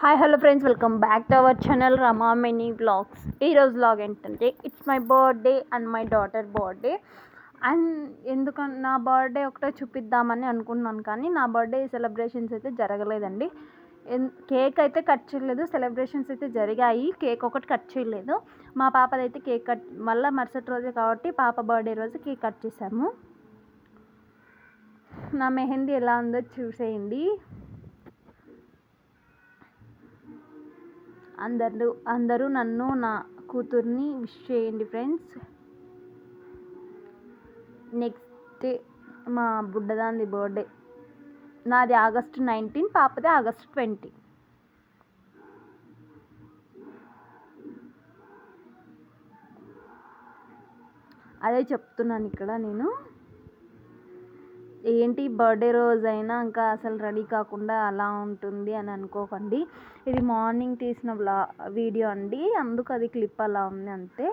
Hi hello friends, welcome back to our channel Rama mini vlogs. ఈరోజు vlog ఏంటంటే it's my birthday and my daughter birthday. And ఎందుకని నా birthday ఒకటే చూపిద్దామని అనుకున్నాను, కానీ నా బర్త్డే సెలబ్రేషన్స్ అయితే జరగలేదండి. కేక్ అయితే కట్ చేయలేదు, సెలబ్రేషన్స్ అయితే జరిగాయి. కేక్ ఒకటి కట్ చేయలేదు. మా పాపదైతే కేక్ కట్ మళ్ళీ మరుసటి రోజే కాబట్టి పాప బర్త్డే రోజు కేక్ కట్ చేసాము. నా మెహందీ ఎలా ఉందో చూసేయండి. అందరూ నన్ను నా కూతుర్ని విష్ చేయండి ఫ్రెండ్స్. నెక్స్ట్ మా బుడ్డదాంది బర్త్డే. నాది August 19, పాపది August 20. అదే చెప్తున్నాను ఇక్కడ నేను. ఏంటి బర్త్డే రోజైనా ఇంకా అసలు రెడీ కాకుండా అలా ఉంటుంది అని అనుకోకండి. ఇది మార్నింగ్ తీసిన వీడియో అండి, అందుకు అది క్లిప్ అలా ఉంది అంతే.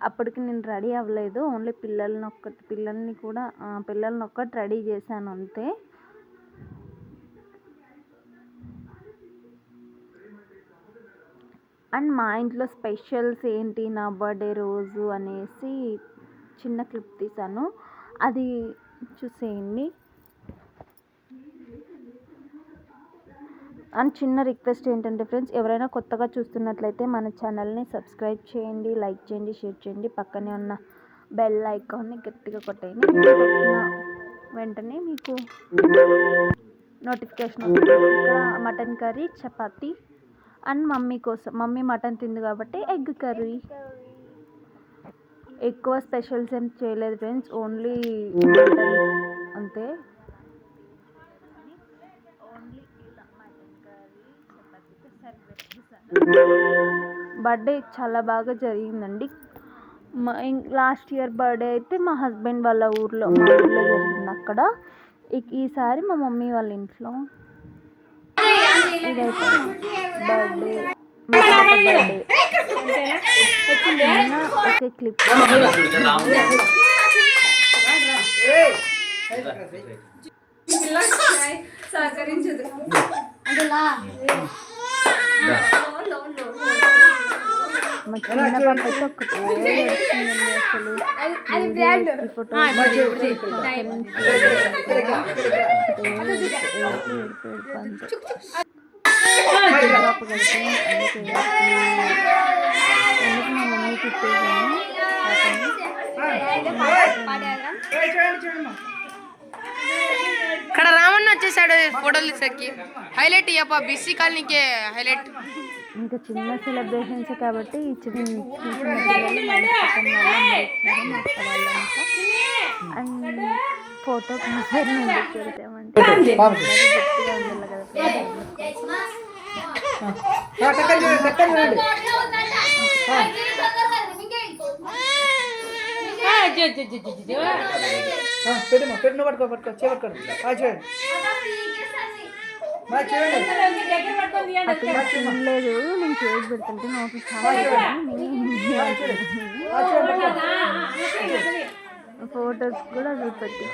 అప్పటికి నేను రెడీ అవ్వలేదు, ఓన్లీ పిల్లల్ని ఒక్కటి రెడీ చేశాను అంతే. అండ్ మా ఇంట్లో స్పెషల్స్ ఏంటి నా బర్త్డే రోజు అనేసి చిన్న క్లిప్ తీశాను, అది చూసేయండి. అండ్ చిన్న రిక్వెస్ట్ ఏంటంటే ఫ్రెండ్స్, ఎవరైనా కొత్తగా చూస్తున్నట్లయితే మన ఛానల్ని సబ్స్క్రైబ్ చేయండి, లైక్ చేయండి, షేర్ చేయండి. పక్కనే ఉన్న బెల్ ఐకాన్ని గట్టిగా కొట్టేయండి. వెంటనే మీకు నోటిఫికేషన్ వస్తుంది. ఇక్కడ mutton curry, chapati and mummy mutton తింది కాబట్టి ఎగ్ కర్రీ. ఎక్కువ స్పెషల్స్ ఏం చేయలేదు ఫ్రెండ్స్, ఓన్లీ మటన్ అంతే. బర్త్డే చాలా బాగా జరిగిందండి. లాస్ట్ ఇయర్ బర్త్డే అయితే మా హస్బెండ్ వాళ్ళ ఊర్లో జరిగింది అక్కడ. ఈసారి మా మమ్మీ వాళ్ళ ఇంట్లో. ఇదైతే బర్త్డే, మా పాప బర్త్డే. ఒకే క్లిప్ సహకరించదు. మా చిన్న పాప అయితే ఒక్కటే వచ్చిందండి అసలు. ఫోటో మా మమ్మీ తిప్పేసాను. ఇక్కడ రామన్న వచ్చేసాడు ఫోటోలు తీసేకి. హైలైట్ ఇయ్యప్ప, బీసీ కాలనీకే హైలైట్. ఇంకా చిన్న సెలబ్రేషన్స్ కాబట్టి చిన్న అండ్ ఫోటో వెళ్తామంటే లేదు. నేను కేక్ పెడుతుంటే నోట్లు ఫొటోస్ కూడా చూపెట్టి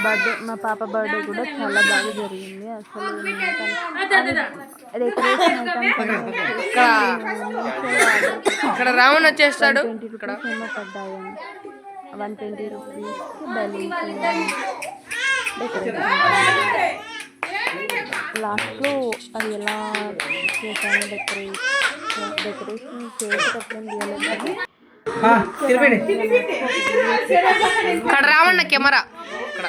బర్త్డే, మా పాప బర్త్డే కూడా చాలా బాగా జరిగింది అసలు. డెకరేషన్ ఇక్కడ రావణ్ వచ్చేస్తాడు. 20 రూపీస్ ఏమో పడ్డాయండి, 120 రూపీస్ బెలూన్స్. లాస్ట్లో అది ఎలా చేశాను డెకరేషన్ చేసేటప్పుడు ఇక్కడ రావణ కెమెరా ఇక్కడ.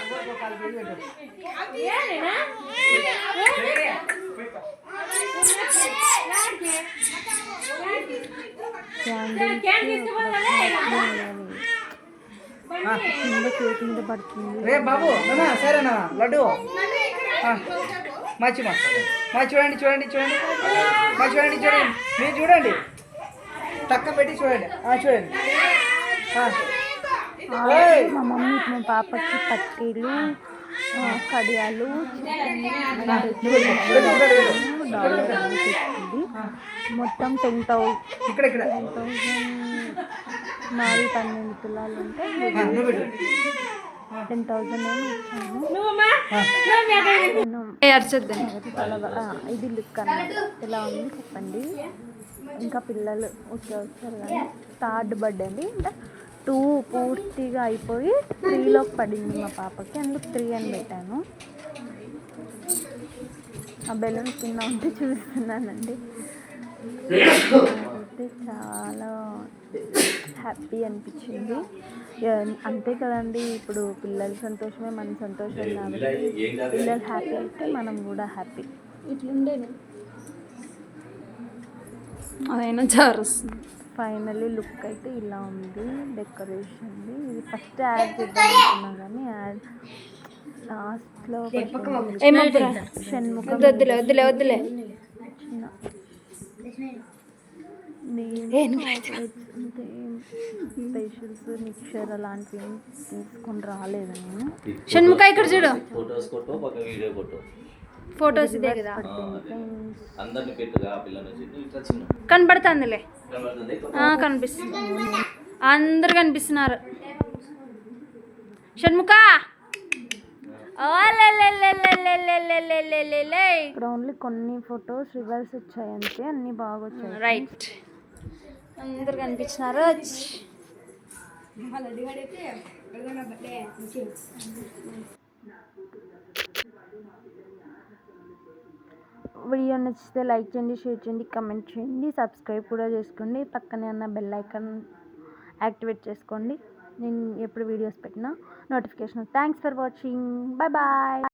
కేక్ మీద పడుతుంది. రే బాబు సరేనా లడ్డు మా చూడండి చూడండి చూడండి మా చూడండి చూడండి మీరు చూడండి, టక్క పెట్టి చూడండి చూడండి. మా మమ్మీ మా పాపకి పట్టీలు కడియాలు మొత్తం 10,000 ఇక్కడ నాది 12 తులాలు ఉంటే 10,000 ఏమి ఇచ్చాను. ఇది లుక్ అన్నమాట. ఎలా ఉంది చెప్పండి. ఇంకా పిల్లలు వచ్చారు కానీ థర్డ్ బర్త్డే అండి. అంటే 2 పూర్తిగా అయిపోయి 3లోకి పడింది మా పాపకి, అందుకు 3 అని పెట్టాను. ఆ బెలూన్ కింద ఉంటే చూస్తున్నానండి. అయితే చాలా హ్యాపీ అనిపించింది. అంతే కదండి, ఇప్పుడు పిల్లల సంతోషమే మన సంతోషం కాబట్టి పిల్లలు హ్యాపీ అయితే మనం కూడా హ్యాపీ. ఇట్లుండేను అదైనా జారుస్తుంది. ఫైనల్లీ లుక్ అయితే ఇలా ఉంది డెకరేషన్. ఇది ఫస్ట్ యాడ్ చేద్దాం అనుకున్నా కానీ యాడ్ లాస్ట్లో షణ్ముఖం వద్దులే స్పెషల్స్ మిక్చర్ అలాంటివి తీసుకొని రాలేదు నేను. షణ్ముఖ ఇక్కడ చూడు, ఫొటోస్ ఇదే కదా కనపడుతుందిలే, కనిపిస్తుంది, అందరు కనిపిస్తున్నారు. షణ్ముఖ ఇక్కడ ఓన్లీ కొన్ని ఫొటోస్ రివర్స్ వచ్చాయి అంతే, అన్ని బాగా వచ్చాయి. రైట్, అందరు కనిపించినారు. వీడియో నచ్చితే లైక్ చేయండి, షేర్ చేయండి, కమెంట్ చేయండి, సబ్స్క్రైబ్ కూడా చేసుకోండి. పక్కనే ఉన్న బెల్ ఐకాన్ యాక్టివేట్ చేసుకోండి. నేను ఎప్పుడు వీడియోస్ పెట్టినా notification. Thanks for watching. Bye bye.